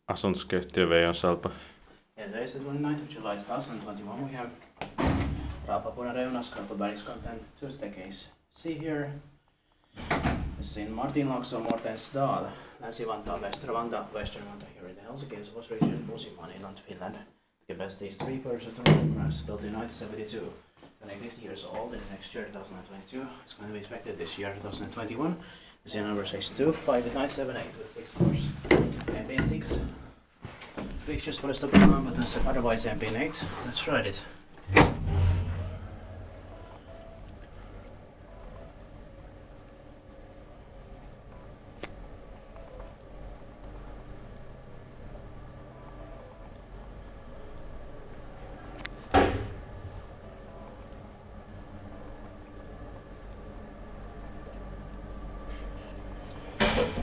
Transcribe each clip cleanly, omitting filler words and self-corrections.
Asuntoskeittiö vei Salpa. Yeah, today is the 29th of July 2021. We have Raappavuorenreuna, Raappavuorenreuna, and two staircase. See here, this in Martinlaakso, modernized, Länsi-Vantaa, Vantaa, Western Vantaa, here in the Helsinki was region, Finland, Finland. The capacity is 3 persons, built in 1972. Turning 50 years old in the next year, 2022. It's going to be expected this year, 2021. The serial number 6258978 with 6 doors. MP6. Fixtures for the stop buttons, otherwise MP8. Let's try it.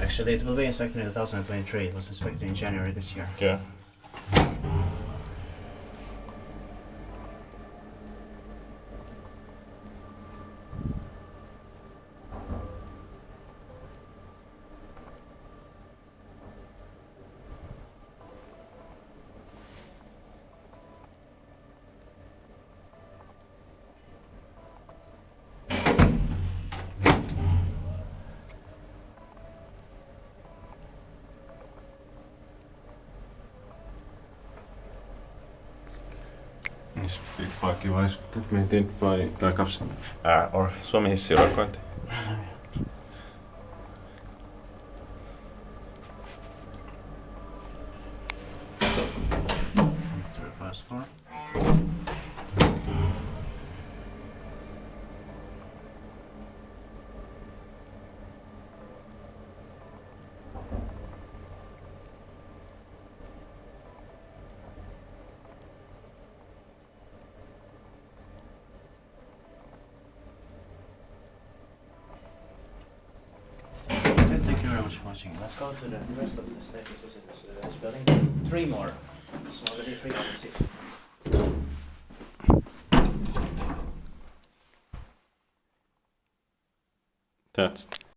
Actually, it will be inspected in 2023. It was inspected in January this year. Yeah. Speakbike-wise, that maintained by backups or Suomi hissiurakointi. To the first floor. Thank you very much for watching. Let's go to the rest of the staircases in this building. 3 more. It's already 3.6. That's